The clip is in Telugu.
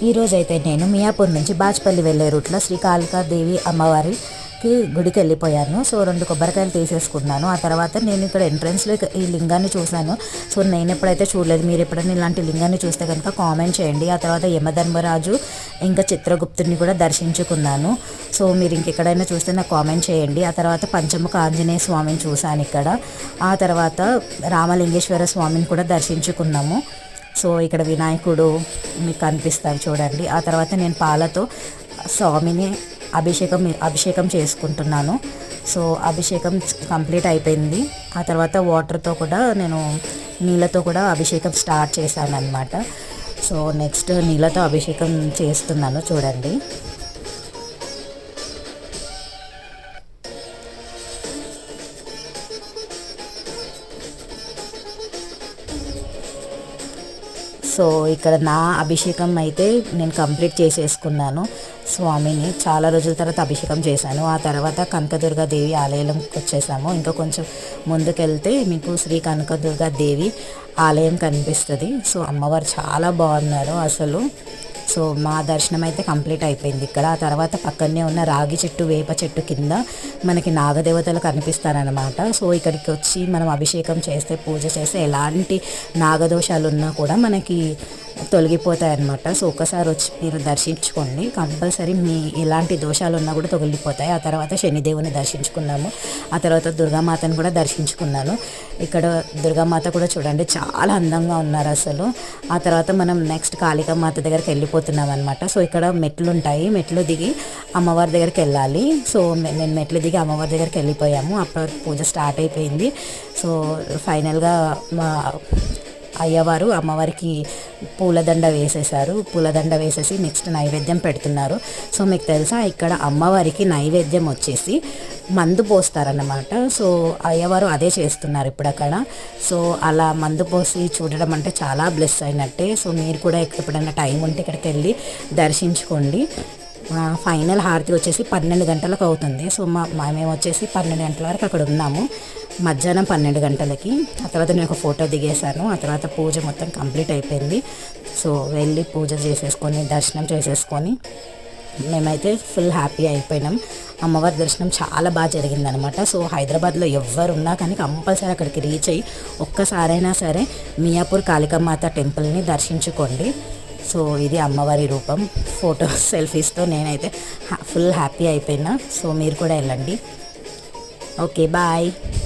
ఈరోజైతే నేను మియాపూర్ నుంచి బాచ్పల్లి వెళ్ళే రూట్లో శ్రీ కాళికాదేవి అమ్మవారికి గుడికి వెళ్ళిపోయాను. సో 2 కొబ్బరికాయలు తీసేసుకున్నాను. ఆ తర్వాత నేను ఇక్కడ ఎంట్రన్స్లో ఈ లింగాన్ని చూశాను. సో నేను ఎప్పుడైతే చూడలేదు, మీరు ఎప్పుడైనా ఇలాంటి లింగాన్ని చూస్తే కనుక కామెంట్ చేయండి. ఆ తర్వాత యమధర్మరాజు ఇంకా చిత్రగుప్తుని కూడా దర్శించుకున్నాను. సో మీరు ఇంకెక్కడైనా చూస్తే నాకు కామెంట్ చేయండి. ఆ తర్వాత పంచముఖ ఆంజనేయ స్వామిని చూశాను ఇక్కడ. ఆ తర్వాత రామలింగేశ్వర స్వామిని కూడా దర్శించుకున్నాము. సో ఇక్కడ వినాయకుడు మీకు కనిపిస్తారు చూడండి. ఆ తర్వాత నేను పాలతో స్వామిని అభిషేకం చేసుకుంటున్నాను. సో అభిషేకం కంప్లీట్ అయిపోయింది. ఆ తర్వాత వాటర్తో కూడా నేను నీళ్ళతో కూడా అభిషేకం స్టార్ట్ చేశాను అనమాట. సో నెక్స్ట్ నీళ్ళతో అభిషేకం చేస్తున్నాను చూడండి. సో ఇక్కడ నా అభిషేకం అయితే నేను కంప్లీట్ చేసేసుకున్నాను. స్వామిని చాలా రోజుల తర్వాత అభిషేకం చేశాను. ఆ తర్వాత కనకదుర్గాదేవి ఆలయంకి వచ్చేసాము. ఇంకా కొంచెం ముందుకెళ్తే మీకు శ్రీ కనకదుర్గాదేవి ఆలయం కనిపిస్తుంది. సో అమ్మవారు చాలా బాగున్నారు అసలు. సో మా దర్శనం అయితే కంప్లీట్ అయిపోయింది ఇక్కడ. ఆ తర్వాత పక్కనే ఉన్న రాగి చెట్టు, వేప చెట్టు కింద మనకి నాగదేవతలు కనిపిస్తారనమాట. సో ఇక్కడికి వచ్చి మనం అభిషేకం చేస్తే, పూజ చేస్తే ఎలాంటి నాగదోషాలు ఉన్నా కూడా మనకి తొలగిపోతాయి అన్నమాట. సో ఒకసారి వచ్చి మీరు దర్శించుకోండి, కంపల్సరీ మీ ఎలాంటి దోషాలు ఉన్నా కూడా తొలగిపోతాయి. ఆ తర్వాత శనిదేవుని దర్శించుకున్నాము. ఆ తర్వాత దుర్గామాతను కూడా దర్శించుకున్నాను. ఇక్కడ దుర్గామాత కూడా చూడండి చాలా అందంగా ఉన్నారు అసలు. ఆ తర్వాత మనం నెక్స్ట్ కాళికామాత దగ్గరికి వెళ్ళిపోతున్నాం అనమాట. సో ఇక్కడ మెట్లు ఉంటాయి, మెట్లు దిగి అమ్మవారి దగ్గరికి వెళ్ళాలి. సో నేను మెట్లు దిగి అమ్మవారి దగ్గరికి వెళ్ళిపోయాము. అప్పుడు పూజ స్టార్ట్ అయిపోయింది. సో ఫైనల్గా మా అయ్యవారు అమ్మవారికి పూలదండ వేసేసారు. పూలదండ వేసేసి నెక్స్ట్ నైవేద్యం పెడుతున్నారు. సో మీకు తెలుసా, ఇక్కడ అమ్మవారికి నైవేద్యం వచ్చేసి మందు పోస్తారన్నమాట. సో అయ్యవారు అదే చేస్తున్నారు ఇప్పుడు అక్కడ. సో అలా మందు పోసి చూడడం అంటే చాలా బ్లెస్ అయినట్టే. సో మీరు కూడా ఎప్పుడైనా టైం ఉంటే ఇక్కడికి వెళ్ళి దర్శించుకోండి. ఫైనల్ హారతి వచ్చేసి 12 గంటలకు అవుతుంది. సో మేము వచ్చేసి 12 గంటల వరకు అక్కడ ఉన్నాము, మధ్యాహ్నం 12 గంటలకి. ఆ తర్వాత నేను ఒక ఫోటో దిగేశాను. ఆ తర్వాత పూజ మొత్తం కంప్లీట్ అయిపోయింది. సో వెళ్ళి పూజ చేసేసుకొని దర్శనం చేసేసుకొని మేమైతే ఫుల్ హ్యాపీ అయిపోయినాం. అమ్మవారి దర్శనం చాలా బాగా జరిగిందనమాట. సో హైదరాబాద్లో ఎవరున్నా కానీ కంపల్సరీ అక్కడికి రీచ్ అయ్యి ఒక్కసారైనా సరే మియాపూర్ కాళికామాత టెంపుల్ని దర్శించుకోండి. సో ఇది అమ్మవారి రూపం. ఫోటోస్, సెల్ఫీస్తో నేనైతే ఫుల్ హ్యాపీ అయిపోయినా. సో మీరు కూడా వెళ్ళండి. Okay, bye.